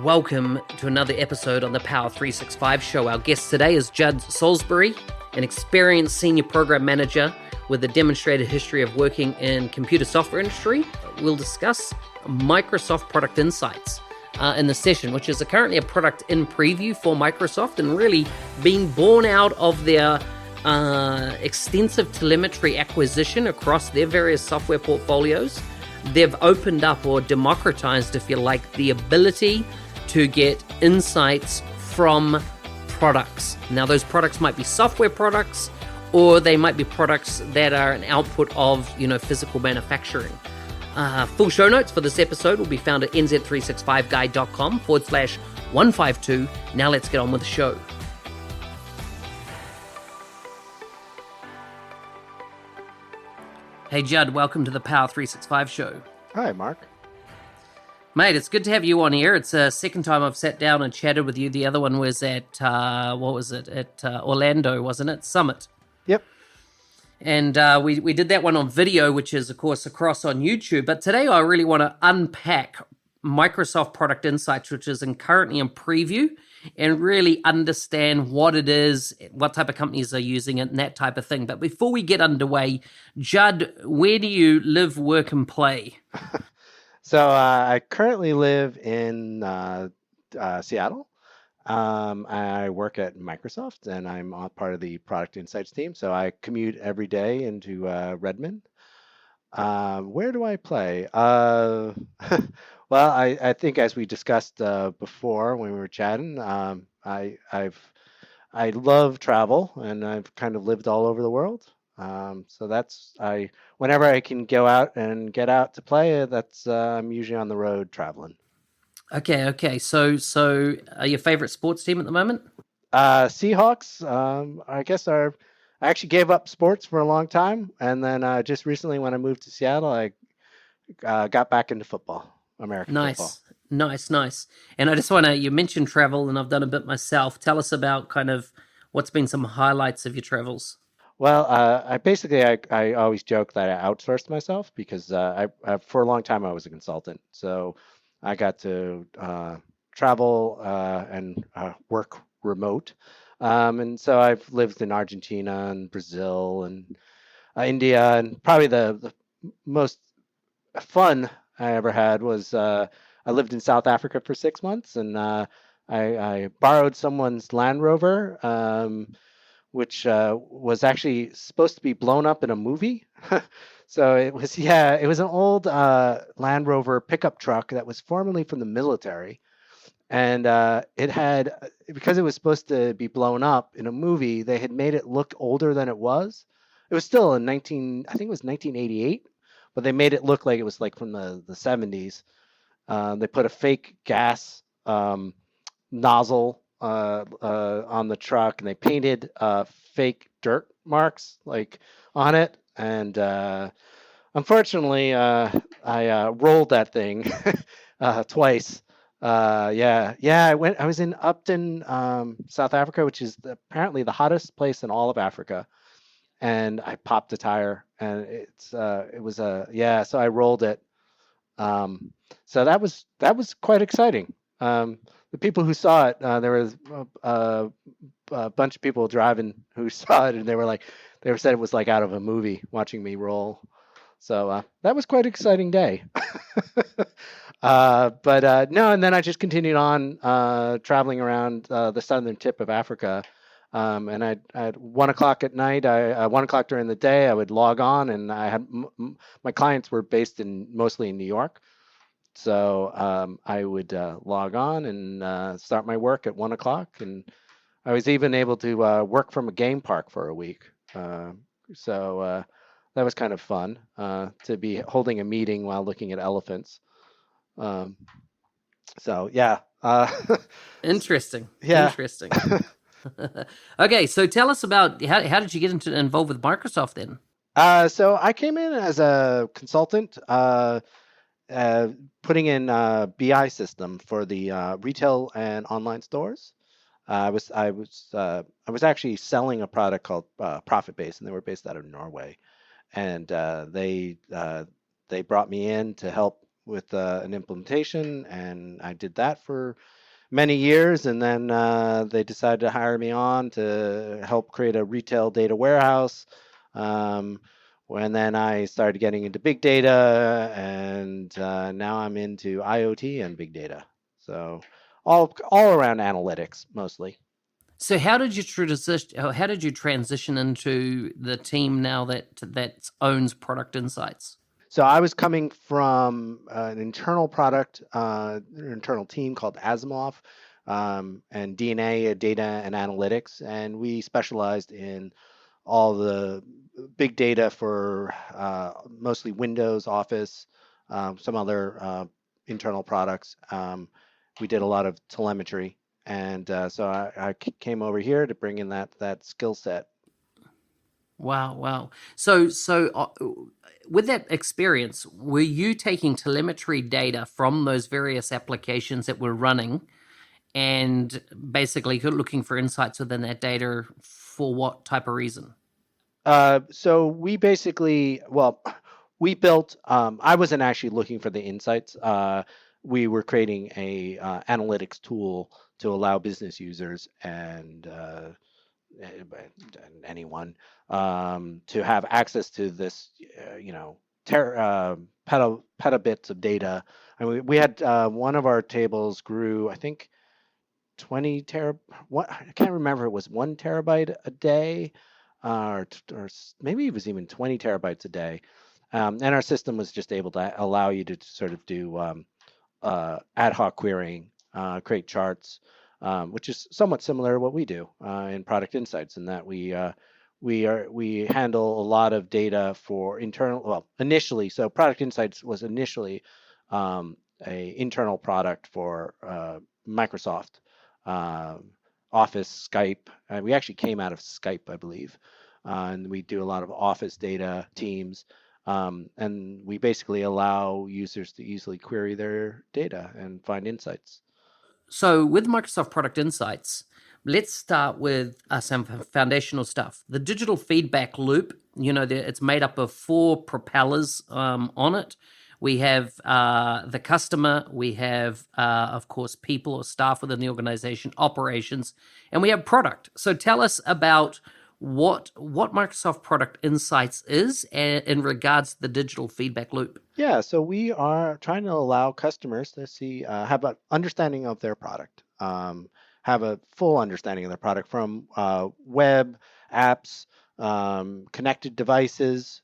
Welcome to another episode on the Power 365 show. Our guest today is Judd Salisbury, an experienced senior program manager with a demonstrated history of working in computer software industry. We'll discuss Microsoft product insights in the session, which is currently a product in preview for Microsoft and really being born out of their extensive telemetry acquisition across their various software portfolios. They've opened up or democratized, if you like, the ability to get insights from products. Now, those products might be software products, or they might be products that are an output of, physical manufacturing. Full show notes for this episode will be found at nz365guide.com/152. Now let's get on with the show. Hey, Judd, welcome to the Power 365 show. Hi, Mark. Mate, it's good to have you on here. It's the second time I've sat down and chatted with you. The other one was at, Orlando, wasn't it? Summit. Yep. And we did that one on video, which is, of course, across on YouTube. But today I really want to unpack Microsoft Product Insights, which is currently in preview, and really understand what it is, what type of companies are using it, and that type of thing. But before we get underway, Judd, where do you live, work, and play? So I currently live in Seattle. I work at Microsoft, and I'm part of the Product Insights team. So I commute every day into Redmond. Where do I play? Well, I think as we discussed before when we were chatting, I love travel, and I've kind of lived all over the world. So whenever I can go out and get out to play, I'm usually on the road traveling. Okay. So are your favorite sports team at the moment? Seahawks. I guess I actually gave up sports for a long time, and then just recently when I moved to Seattle, I got back into football. American football. Nice. And I just you mentioned travel, and I've done a bit myself. Tell us about kind of what's been some highlights of your travels. Well, I always joke that I outsourced myself because I for a long time I was a consultant. So I got to travel and work remote. And so I've lived in Argentina and Brazil and India, and probably the most fun I ever had was I lived in South Africa for 6 months, and I borrowed someone's Land Rover, which was actually supposed to be blown up in a movie. So it was an old Land Rover pickup truck that was formerly from the military, and it had, because it was supposed to be blown up in a movie, they had made it look older than it was. It was still I think it was 1988. But they made it look like it was like from the 70s. They put a fake gas nozzle on the truck, and they painted fake dirt marks on it. And unfortunately, I rolled that thing twice. I was in Upton, South Africa, which is apparently the hottest place in all of Africa. And I popped a tire, and so I rolled it. So that was quite exciting. The people who saw it, there was a bunch of people driving who saw it, and they said it was like out of a movie watching me roll. So that was quite an exciting day. No, and then I just continued on traveling around the southern tip of Africa. And at 1 o'clock at night, 1 o'clock during the day, I would log on, and I had my clients were based mostly in New York. So I would log on and start my work at 1 o'clock. And I was even able to work from a game park for a week. So that was kind of fun to be holding a meeting while looking at elephants. Interesting. Yeah. Interesting. Okay, so tell us about how did you get involved with Microsoft then? So I came in as a consultant, putting in a BI system for the retail and online stores. I was actually selling a product called Profit Base, and they were based out of Norway, and they brought me in to help with an implementation, and I did that for many years, and then they decided to hire me on to help create a retail data warehouse. Um, and then I started getting into big data, and now I'm into IoT and big data. So all around analytics mostly. So how did you transition? How did you transition into the team now that owns product insights? So I was coming from an internal product, an internal team called Asimov, and DNA, data and analytics, and we specialized in all the big data for mostly Windows, Office, some other internal products. We did a lot of telemetry, and so I came over here to bring in that skill set. Wow, wow. So with that experience, were you taking telemetry data from those various applications that were running and basically looking for insights within that data for what type of reason? So we basically, well, we built. I wasn't actually looking for the insights. We were creating a analytics tool to allow business users and anyone to have access to this, petabits of data. And we had one of our tables grew, I think, 20 tera. What I can't remember. It was 1 terabyte a day, or maybe it was even 20 terabytes a day. And our system was just able to allow you to sort of do ad hoc querying, create charts, which is somewhat similar to what we do in Product Insights, in that we handle a lot of data for internal. Well, initially, so Product Insights was initially a internal product for Microsoft, uh, Office, Skype. We actually came out of Skype, I believe, and we do a lot of Office data, Teams. And we basically allow users to easily query their data and find insights. So with Microsoft Product Insights, let's start with some foundational stuff. The digital feedback loop, it's made up of four propellers on it. We have the customer, we have, of course, people or staff within the organization, operations, and we have product. So tell us about what Microsoft Product Insights is in regards to the digital feedback loop. Yeah, so we are trying to allow customers to see, have an understanding of their product, have a full understanding of their product from web, apps, connected devices,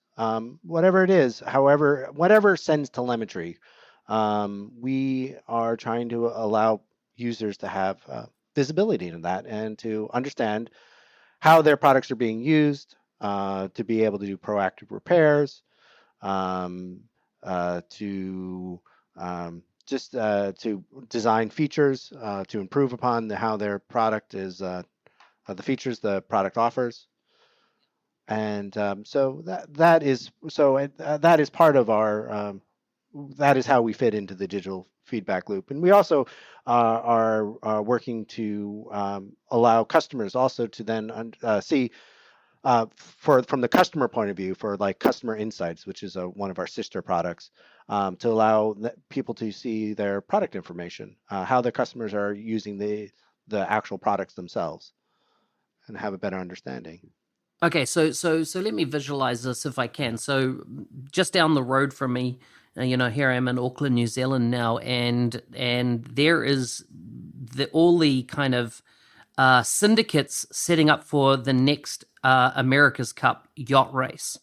whatever it is, however, whatever sends telemetry. We are trying to allow users to have visibility into that and to understand how their products are being used, to be able to do proactive repairs, um, to just to design features to improve upon how their product is, the features the product offers. And so that is part of our that is how we fit into the digital feedback loop. And we also are working to allow customers also to then see from the customer point of view, for like customer insights, which is one of our sister products, to allow people to see their product information, how their customers are using the actual products themselves, and have a better understanding. Okay, so let me visualize this if I can. So just down the road from me, here I am in Auckland, New Zealand now, and there is all the kind of syndicates setting up for the next America's Cup yacht race.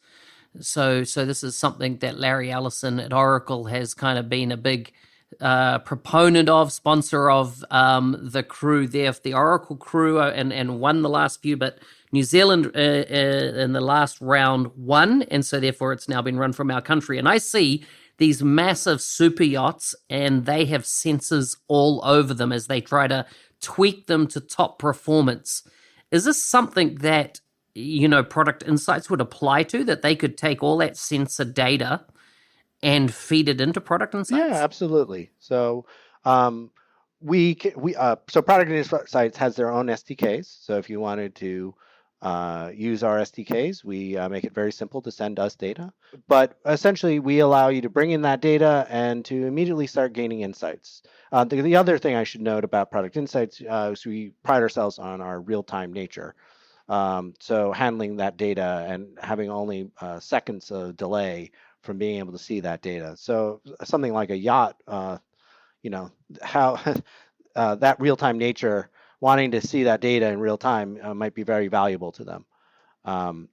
So this is something that Larry Ellison at Oracle has kind of been a big proponent of, sponsor of. The crew there, the Oracle crew, and won the last few, but New Zealand in the last round won, and so therefore it's now been run from our country. And I see these massive super yachts, and they have sensors all over them as they try to tweak them to top performance. Is this something that Product Insights would apply to, that they could take all that sensor data and feed it into Product Insights? Yeah, absolutely. So so Product Insights has their own SDKs. So if you wanted to use our SDKs. We make it very simple to send us data. But essentially, we allow you to bring in that data and to immediately start gaining insights. The other thing I should note about product insights is we pride ourselves on our real-time nature. So handling that data and having only seconds of delay from being able to see that data. So something like a yacht, how that real-time nature, wanting to see that data in real time might be very valuable to them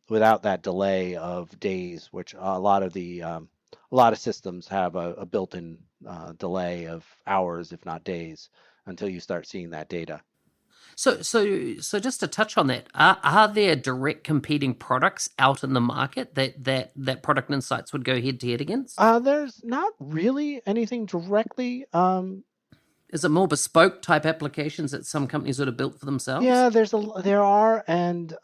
without that delay of days, which a lot of systems have a built-in delay of hours, if not days, until you start seeing that data. So just to touch on that, are there direct competing products out in the market that Product Insights would go head to head against? There's not really anything directly. Is it more bespoke type applications that some companies would have built for themselves? Yeah, there are, and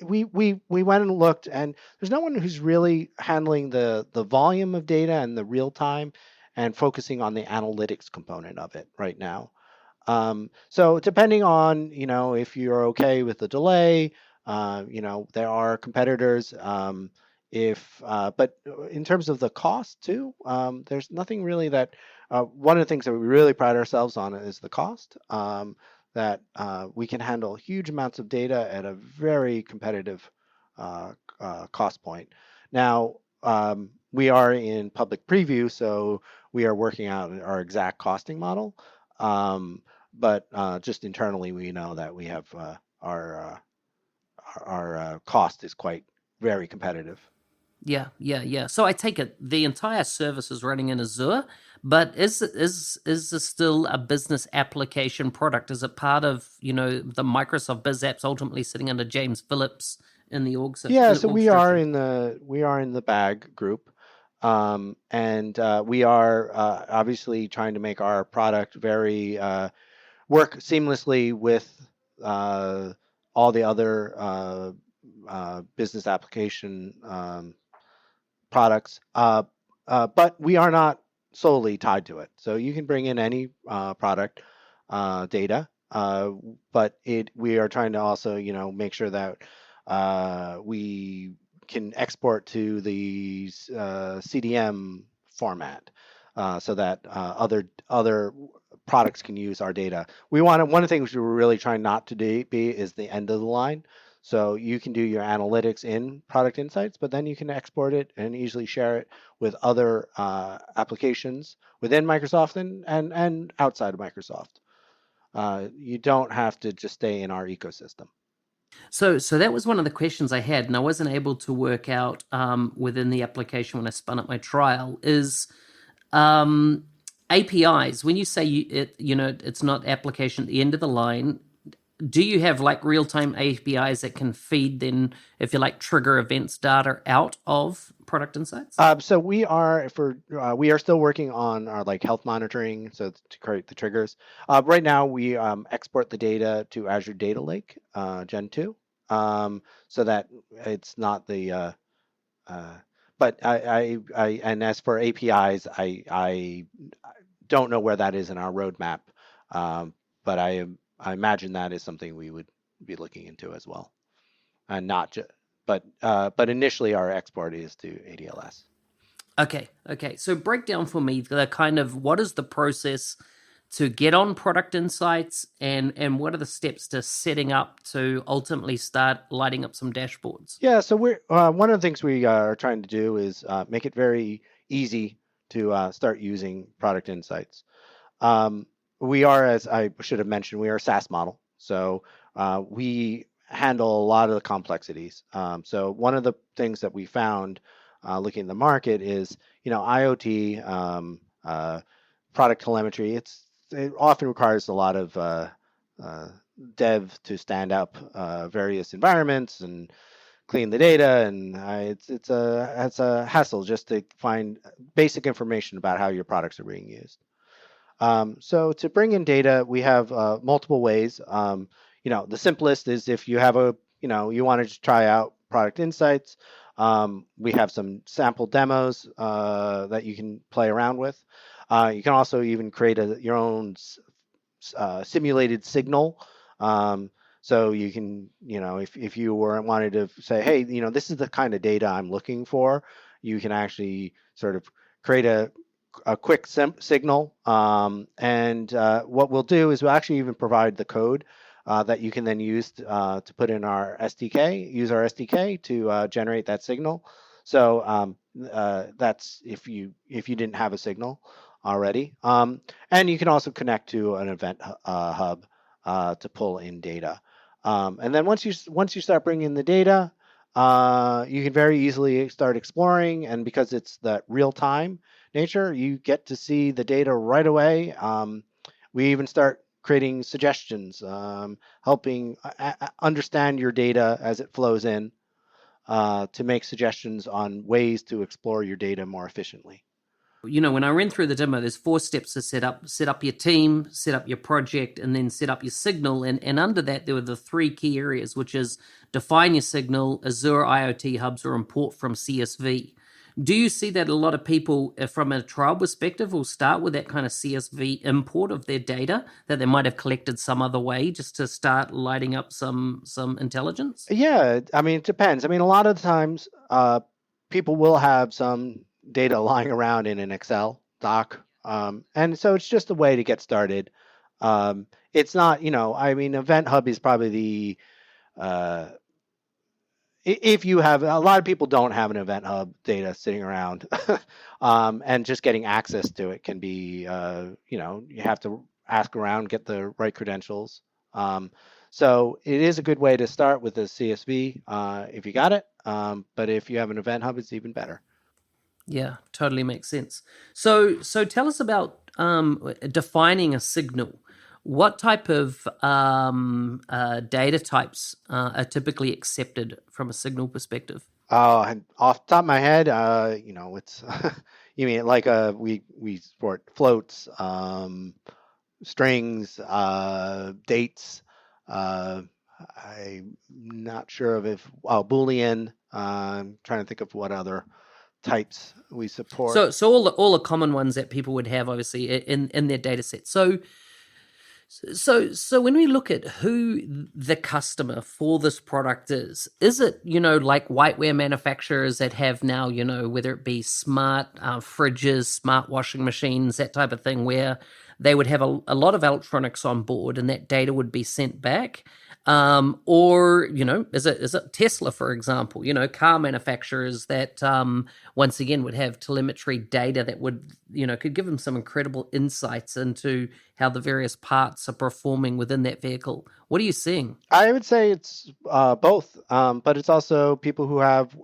we went and looked, and there's no one who's really handling the volume of data and the real time, and focusing on the analytics component of it right now. So depending on, if you're okay with the delay, there are competitors. But in terms of the cost too, there's nothing really that, one of the things that we really pride ourselves on is the cost, that we can handle huge amounts of data at a very competitive cost point. Now, we are in public preview, so we are working out our exact costing model. But just internally, we know that we have our cost is quite very competitive. Yeah. So I take it the entire service is running in Azure, but is this still a business application product? Is it part of the Microsoft Biz Apps ultimately sitting under James Phillips in the Yeah, so org structure? we are in the bag group, and we are obviously trying to make our product very work seamlessly with uh, all the other business application products. But we are not solely tied to it. So you can bring in any product data, but we are trying to also, make sure that we can export to the CDM format, so that other products can use our data. One of the things we're really trying not to be is the end of the line. So you can do your analytics in Product Insights, but then you can export it and easily share it with other applications within Microsoft and outside of Microsoft. You don't have to just stay in our ecosystem. So that was one of the questions I had, and I wasn't able to work out within the application when I spun up my trial is um, APIs. When you say it's not application at the end of the line, do you have like real time APIs that can feed then, if you like, trigger events data out of Product Insights? So we are still working on our like health monitoring, so to create the triggers. Right now, we export the data to Azure Data Lake Gen 2, so that it's not the. But and as for APIs, I don't know where that is in our roadmap, but I imagine that is something we would be looking into as well, and not just. But initially, our export is to ADLS. Okay. So break down for me the kind of what is the process to get on Product Insights, and what are the steps to setting up to ultimately start lighting up some dashboards? Yeah, so we're one of the things we are trying to do is make it very easy to start using Product Insights. We are, as I should have mentioned, we are a SaaS model, so we handle a lot of the complexities. So one of the things that we found looking at the market is, IoT, product telemetry. It often requires a lot of uh, dev to stand up various environments and clean the data, and it's a hassle just to find basic information about how your products are being used. So to bring in data, we have multiple ways. The simplest is if you have you wanted to try out Product Insights. We have some sample demos that you can play around with. You can also even create your own simulated signal. So you can, if you were wanted to say, hey, this is the kind of data I'm looking for, you can actually sort of create a quick signal. And what we'll do is we'll actually even provide the code that you can then use to put in our SDK, use our SDK to generate that signal. So that's if you didn't have a signal already. And you can also connect to an event hub to pull in data. And then once you start bringing in the data, you can very easily start exploring. And because it's that real time nature, you get to see the data right away. We even start creating suggestions, helping understand your data as it flows in, to make suggestions on ways to explore your data more efficiently. When I ran through the demo, there's 4 steps to set up your team, set up your project, and then set up your signal. And under that, there were the 3 key areas, which is define your signal, Azure IoT hubs, or import from CSV. Do you see that a lot of people, from a trial perspective, will start with that kind of CSV import of their data that they might have collected some other way, just to start lighting up some intelligence? Yeah, I mean, it depends. I mean, a lot of the times, people will have some data lying around in an Excel doc. And so it's just a way to get started. It's not, I mean, Event Hub is probably uh, if you have, a lot of people don't have an Event Hub data sitting around, and just getting access to it can be, you have to ask around, get the right credentials. So it is a good way to start with a CSV if you got it. But if you have an Event Hub, it's even better. Yeah, totally makes sense. So tell us about defining a signal. What type of data types are typically accepted from a signal perspective? And off the top of my head, it's you mean like we support floats, strings, dates. I'm not sure of if Boolean. I'm trying to think of what other types we support. So all the common ones that people would have, obviously, in their data set. So when we look at who the customer for this product is it, like whiteware manufacturers that have now, whether it be smart fridges, smart washing machines, that type of thing, where they would have a lot of electronics on board and that data would be sent back? Or, is it Tesla, for example, car manufacturers that, once again, would have telemetry data that would, could give them some incredible insights into how the various parts are performing within that vehicle. What are you seeing? I would say it's both, but it's also people who have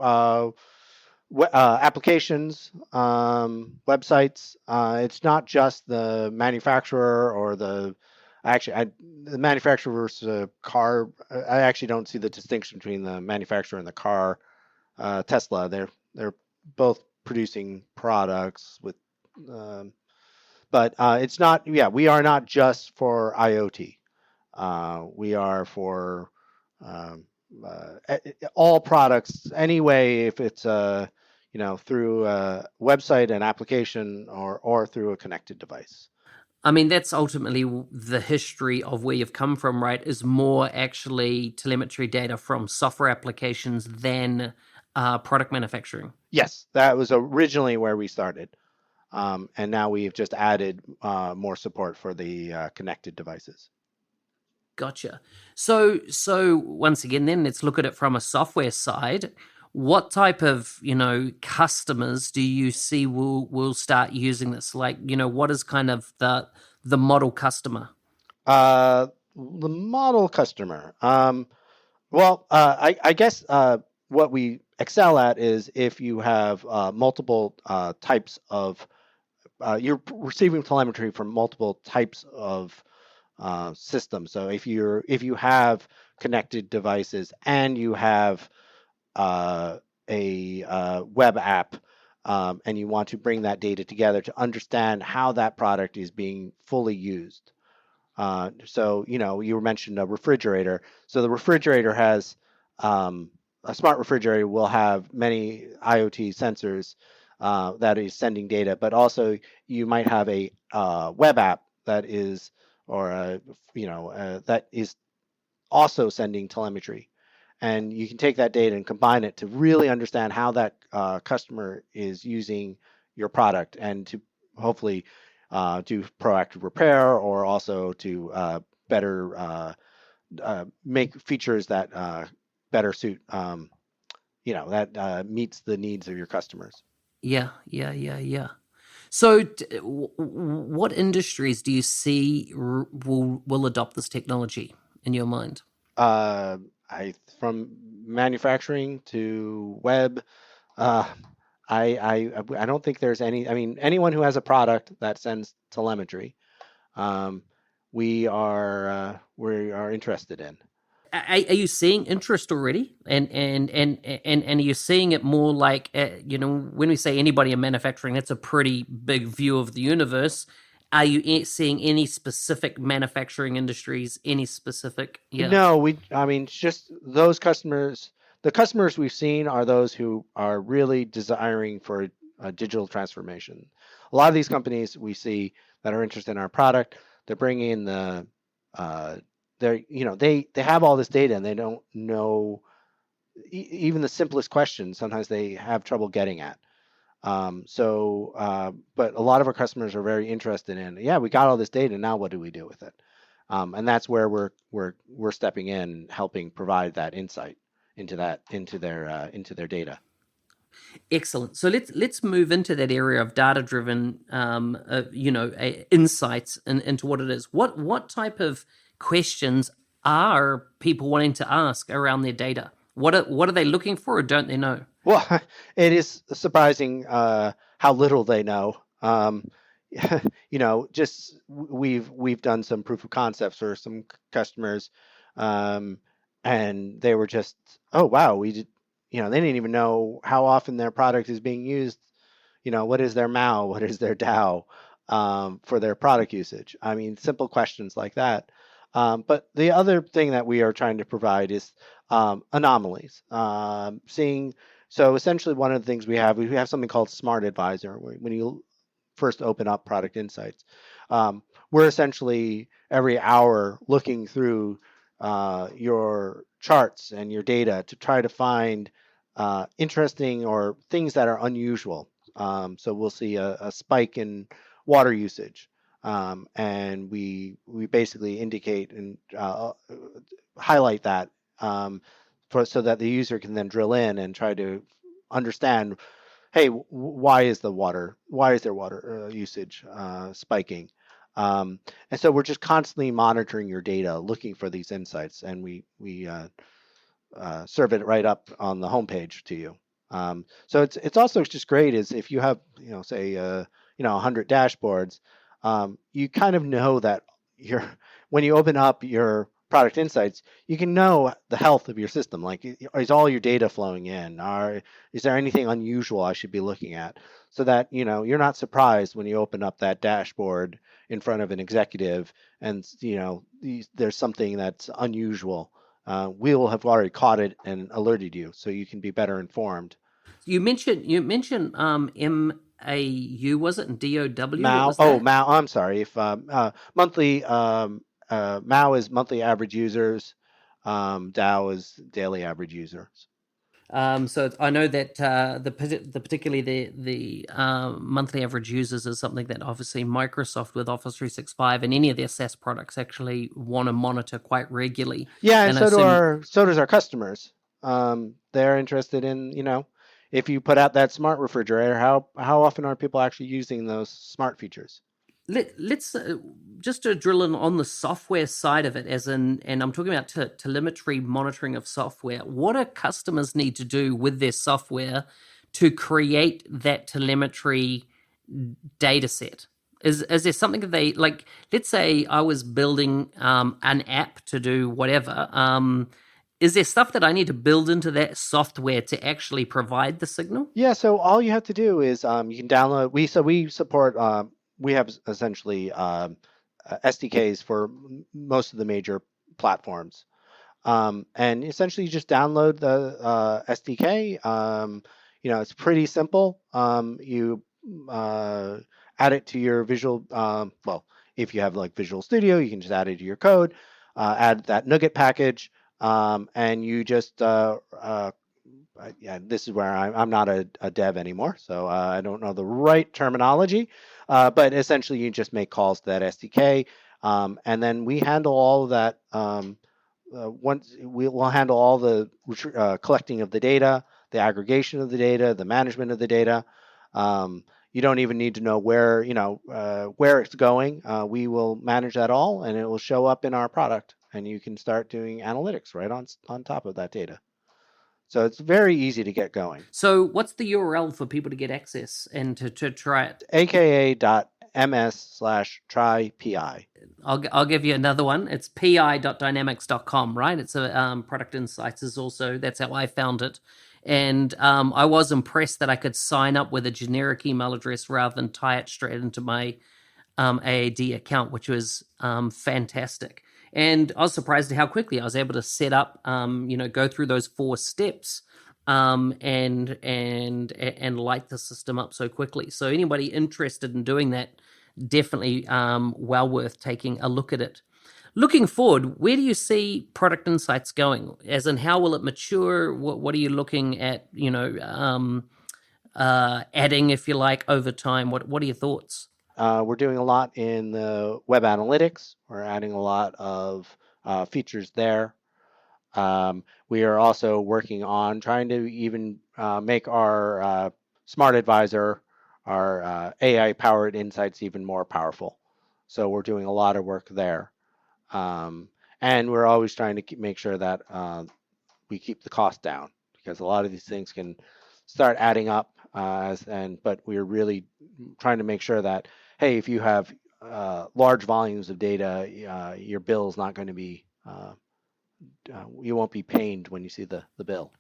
applications, websites. It's not just the manufacturer or the manufacturer versus a car. I actually don't see the distinction between the manufacturer and the car. Tesla, they're both producing products with, but it's not. Yeah, we are not just for IoT. We are for all products anyway. If it's through a website, an application, or through a connected device. I mean, that's ultimately the history of where you've come from, right? Is more actually telemetry data from software applications than product manufacturing. Yes, that was originally where we started. And now we've just added more support for the connected devices. Gotcha. So once again, then let's look at it from a software side. What type of customers do you see will start using this? Like, what is kind of the model customer? The model customer. I guess what we excel at is if you have multiple types of, you're receiving telemetry from multiple types of systems. So if you have connected devices and you have a web app, and you want to bring that data together to understand how that product is being fully used. So you mentioned a refrigerator. So the refrigerator has, a smart refrigerator will have many IoT sensors that is sending data, but also you might have a web app that is, or that is also sending telemetry. And you can take that data and combine it to really understand how that customer is using your product, and to hopefully do proactive repair, or also to better make features that better suit, that meets the needs of your customers. Yeah, yeah, yeah, yeah. So, what industries do you see will adopt this technology in your mind? Uh, from manufacturing to web, uh, I don't think there's any. I mean, anyone who has a product that sends telemetry, um, we are interested in. Are you seeing interest already, and are you seeing it more like, when we say anybody in manufacturing, that's a pretty big view of the universe. Are you seeing any specific manufacturing industries, any specific? Yeah. No, I mean, just those customers. The customers we've seen are those who are really desiring for a digital transformation. A lot of these companies we see that are interested in our product, they're bringing in uh, they have all this data and they don't know even the simplest questions. Sometimes they have trouble getting at. But a lot of our customers are very interested in, yeah, we got all this data. Now what do we do with it? And that's where we're stepping in, helping provide that insight into their data. Excellent. So let's move into that area of data driven, insights into what it is. What type of questions are people wanting to ask around their data? What are they looking for, or don't they know? Well, it is surprising how little they know. Just we've done some proof of concepts for some customers, um, and they were just, oh wow, we did, they didn't even know how often their product is being used. What is their MAU, what is their DAO, for their product usage. I mean, simple questions like that. But the other thing that we are trying to provide is anomalies. Seeing So essentially, one of the things we have something called Smart Advisor. When you first open up Product Insights, we're essentially every hour looking through your charts and your data to try to find interesting or things that are unusual. So we'll see a spike in water usage, and we basically indicate and highlight that, so that the user can then drill in and try to understand, hey, why is their water usage spiking? And so we're just constantly monitoring your data, looking for these insights, and we serve it right up on the homepage to you. So it's also just great is if you have, say 100 dashboards, you kind of know that you're when you open up your product insights, you can know the health of your system. Like, is all your data flowing in? Is there anything unusual I should be looking at? So that you're not surprised when you open up that dashboard in front of an executive, and there's something that's unusual. We will have already caught it and alerted you, so you can be better informed. You mentioned MAU, was it, and DOW? What MAU, was that? MAU. I'm sorry. If monthly MAU is monthly average users, DAO is daily average users. So I know that particularly the monthly average users is something that obviously Microsoft with Office 365 and any of their SaaS products actually want to monitor quite regularly. Yeah, and And I assume, so does our customers. They're interested in, if you put out that smart refrigerator, how often are people actually using those smart features? let's just to drill in on the software side of it, and I'm talking about telemetry monitoring of software. What do customers need to do with their software to create that telemetry data set? Is there something that they like? Let's say I was building an app to do whatever. Is there stuff that I need to build into that software to actually provide the signal? Yeah, so all you have to do is you can download. We support. We have essentially SDKs for most of the major platforms, and essentially you just download the SDK. It's pretty simple. You add it to your Visual. Well, if you have like Visual Studio, you can just add it to your code. add that NuGet package, and you just yeah, this is where I'm not a dev anymore, so I don't know the right terminology, but essentially you just make calls to that SDK, and then we handle all of that. Once we'll handle all the collecting of the data, the aggregation of the data, the management of the data. You don't even need to know where where it's going. We will manage that all, and it will show up in our product, and you can start doing analytics right on top of that data. So it's very easy to get going. So what's the URL for people to get access and to try it? aka.ms/trypi. I'll give you another one. It's pi.dynamics.com, right? It's a product insights is also, that's how I found it. And I was impressed that I could sign up with a generic email address rather than tie it straight into my AAD account, which was fantastic. And I was surprised at how quickly I was able to set up, go through those 4 steps and light the system up so quickly. So anybody interested in doing that, definitely well worth taking a look at it. Looking forward, where do you see product insights going? As in, how will it mature? What are you looking at, adding, if you like, over time? What are your thoughts? We're doing a lot in the web analytics. We're adding a lot of features there. We are also working on trying to even make our Smart Advisor, our AI-powered insights even more powerful. So we're doing a lot of work there. And we're always trying to make sure that we keep the cost down, because a lot of these things can start adding up. But we're really trying to make sure that, hey, if you have large volumes of data, your bill is not going to be, you won't be pained when you see the bill.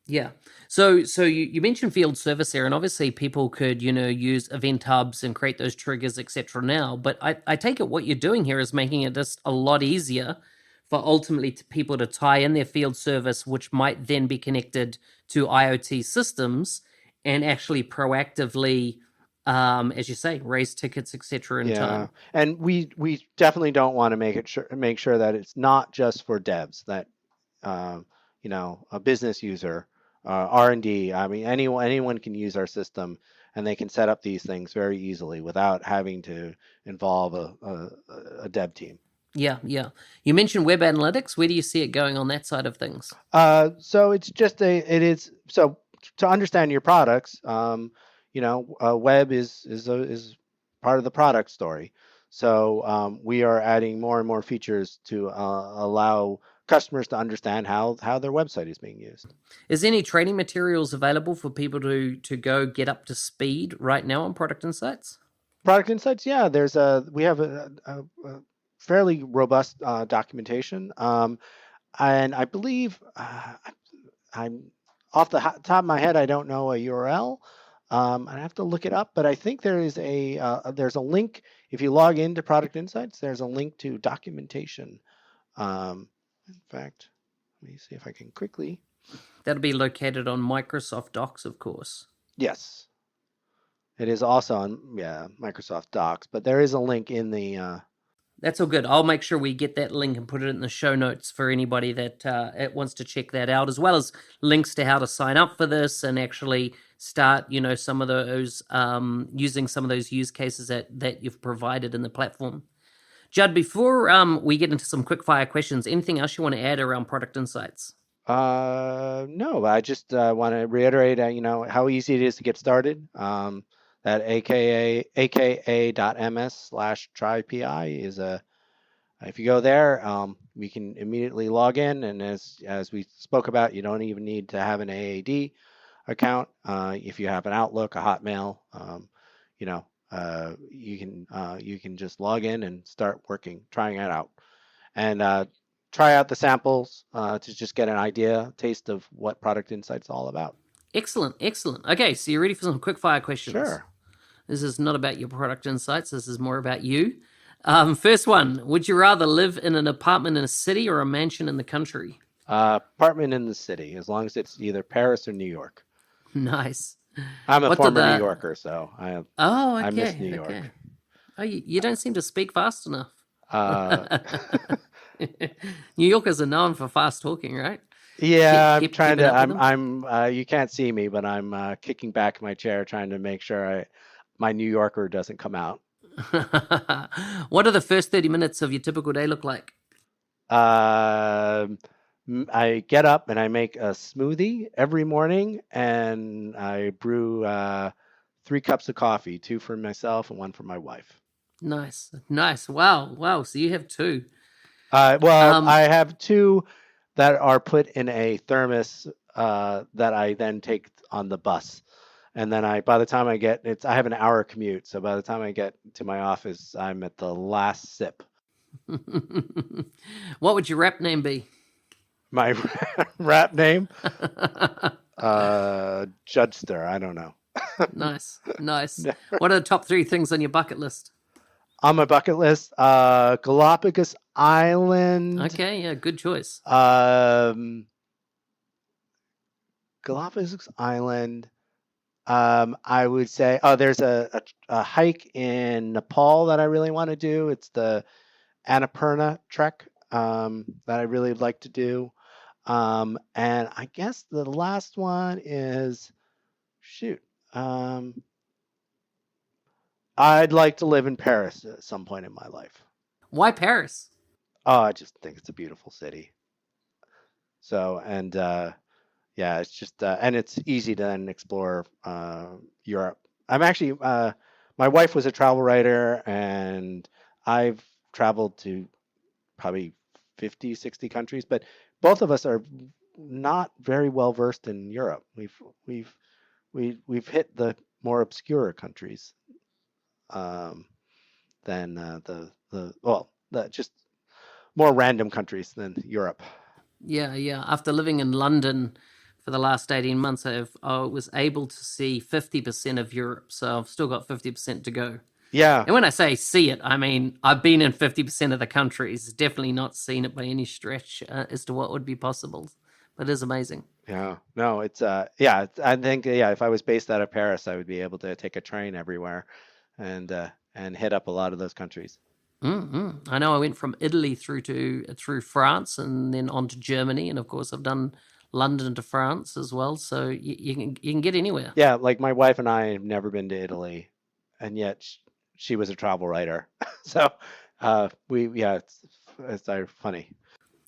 Yeah. So you mentioned field service there, and obviously people could, use event hubs and create those triggers, etc. now. But I take it what you're doing here is making it just a lot easier for ultimately people to tie in their field service, which might then be connected to IoT systems and actually proactively, as you say, raise tickets, etc. in time. And we definitely don't want to make sure that it's not just for devs, that a business user, R&D. I mean, anyone can use our system, and they can set up these things very easily without having to involve a dev team. Yeah. You mentioned web analytics. Where do you see it going on that side of things? So it's just so to understand your products, web is part of the product story. So we are adding more and more features to allow customers to understand how their website is being used. Is there any training materials available for people to go get up to speed right now on product insights? Product insights, yeah. We have a fairly robust documentation, and I believe I'm off the top of my head, I don't know a URL. I have to look it up, but I think there's a link. If you log into Product Insights, there's a link to documentation. In fact, let me see if I can quickly. That'll be located on Microsoft Docs, of course. Yes, it is also on Microsoft Docs, but there is a link in the. That's all good. I'll make sure we get that link and put it in the show notes for anybody that wants to check that out, as well as links to how to sign up for this and actually start, some of those, using some of those use cases that you've provided in the platform. Judd, before we get into some quick fire questions, anything else you want to add around product insights? No, I just want to reiterate, how easy it is to get started. That aka.ms/trypi is if you go there, we can immediately log in, and as we spoke about, you don't even need to have an AAD account. If you have an Outlook, a Hotmail, you can just log in and start trying it out, and try out the samples to just get an taste of what Product Insights is all about. Excellent. Okay, so you're ready for some quick fire questions? Sure. This is not about your product insights. This is more about you. First one, would you rather live in an apartment in a city or a mansion in the country? Apartment in the city, as long as it's either Paris or New York. Nice. I'm a former New Yorker, so I miss New York. Oh, you don't seem to speak fast enough. New Yorkers are known for fast talking, right? Yeah, I'm trying Keeping to. up with them. You can't see me, but I'm kicking back my chair, trying to make sure my New Yorker doesn't come out. What do the first 30 minutes of your typical day look like? Um, I get up and I make a smoothie every morning, and I brew 3 cups of coffee, two for myself and one for my wife. Nice, nice. Wow, wow. So you have two. Well, I Um, have two that are put in a thermos that I then take on the bus. And then by the time I have an hour commute. So by the time I get to my office, I'm at the last sip. what would your rap name be? My rap name, Judster. I don't know. Nice, nice. What are the top three things on your bucket list? On my bucket list, Galapagos Island, Okay, yeah, good choice. um, Galapagos Island. I would say, there's a hike in Nepal that I really want to do. It's the Annapurna trek that I really would like to do. And I guess the last one is, shoot, um, I'd like to live in Paris at some point in my life. Why Paris? Oh, I just think it's a beautiful city. So, and yeah, it's just and it's easy to then explore Europe. I'm actually my wife was a travel writer, and I've traveled to probably 50, 60 countries, but both of us are not very well versed in Europe. We've we've hit the more obscure countries um, than the just more random countries than Europe. Yeah, yeah. After living in London for the last 18 months, I was able to see 50% of Europe. So I've still got 50% to go. Yeah, And when I say see it, I mean I've been in 50% of the countries. Definitely not seen it by any stretch as to what would be possible. But it is amazing. yeah, no, it's yeah, I think yeah, if I was based out of Paris, I would be able to take a train everywhere and hit up a lot of those countries. I know I went from Italy through France and then on to Germany, and of course I've done London to France as well. So you can get anywhere. Yeah, like my wife and I have never been to Italy, and yet she was a travel writer. So we yeah, it's funny.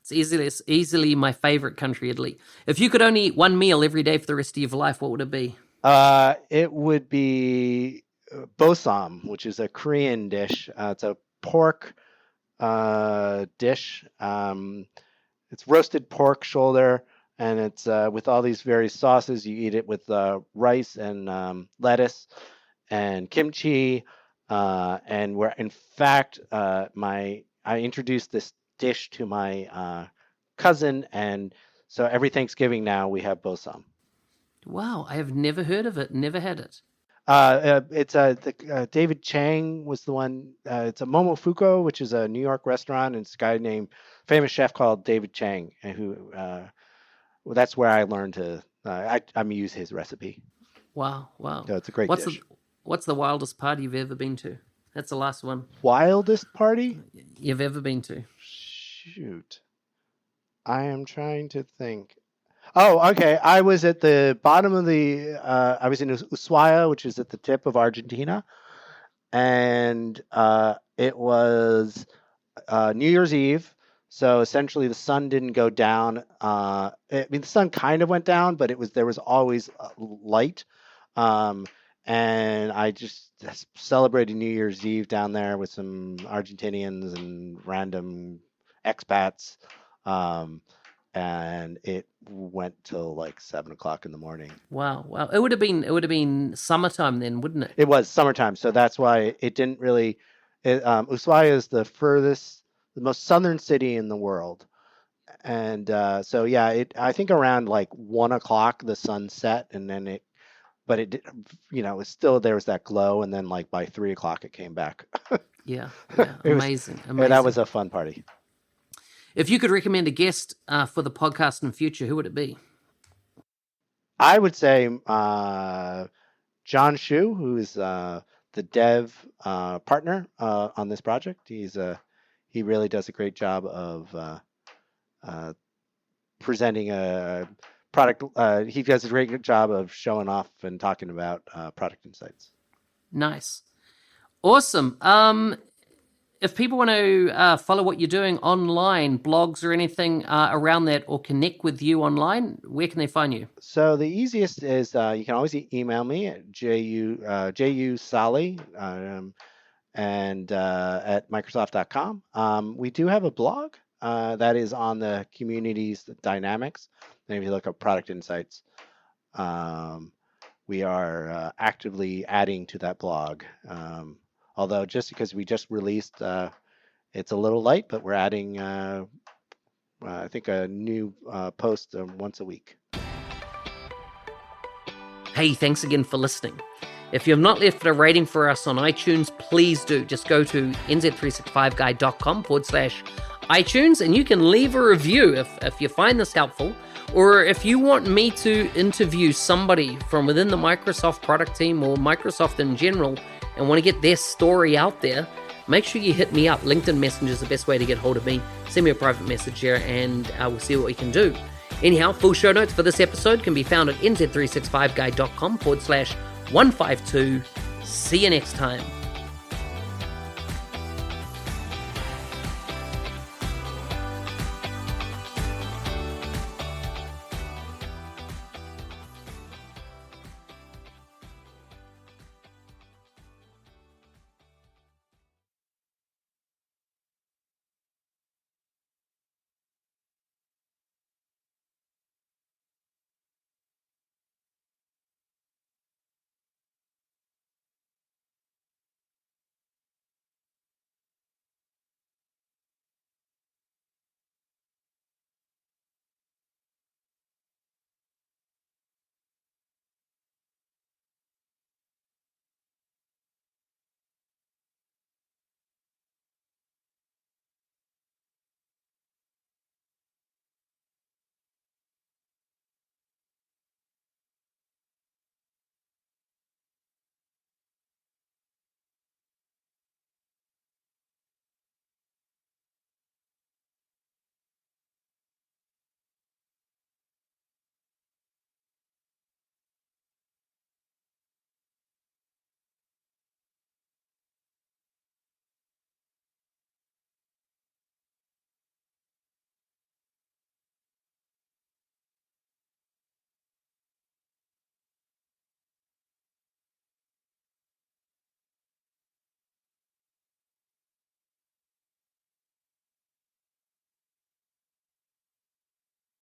It's easily my favorite country, Italy. If you could only eat one meal every day for the rest of your life, what would it be? It would be bossam, which is a Korean dish. It's a pork dish. It's roasted pork shoulder, and it's with all these various sauces. You eat it with rice and lettuce and kimchi. And where, in fact, I introduced this dish to my cousin, and so every Thanksgiving now we have bossam. Wow, I have never heard of it, never had it. It's David Chang was the one. It's a Momofuku, which is a New York restaurant, and it's a guy named famous chef called David Chang, and who well, that's where I learned to. I'm use his recipe. Wow, wow. So it's a great What's the dish. what's the wildest party you've ever been to? That's the last one Wildest party? you've ever been to. Shoot, I am trying to think. Oh, okay. I was at the bottom of the. I was in Ushuaia, which is at the tip of Argentina, and it was New Year's Eve. So essentially, the sun didn't go down. I mean, the sun kind of went down, but there was always light. Um, and I just celebrated New Year's Eve down there with some Argentinians and random expats. Um, and it went till like 7 o'clock in the morning. Wow, wow. It would have been summertime then, wouldn't it? It was summertime, so that's why it didn't really. Ushuaia is the most southern city in the world, and so yeah, I think around like 1 o'clock the sun set, and then but it was still there was that glow, and then like by 3 o'clock it came back. Yeah, yeah. It was Amazing, that was amazing. a fun party. If you could recommend a guest for the podcast in future, who would it be? I would say John Shu, who is the dev partner on this project. he really does a great job of presenting a product. He does a great job of showing off and talking about product insights. Nice. Awesome. If people want to follow what you're doing online, blogs or anything around that, or connect with you online, where can they find you? So the easiest is you can always email me at jusally and at Microsoft.com. We do have a blog that is on the community's dynamics. And if you look up product insights, we are actively adding to that blog. Although just because we just released, it's a little light, but we're adding, I think, a new post once a week. Hey, thanks again for listening. If you have not left a rating for us on iTunes, please do. Just go to nz365guy.com/iTunes and you can leave a review if you find this helpful, or if you want me to interview somebody from within the Microsoft product team or Microsoft in general and want to get their story out there, make sure you hit me up. LinkedIn Messenger is the best way to get hold of me. Send me a private message here and we'll see what we can do. Anyhow, full show notes for this episode can be found at nz365guy.com/152. See you next time.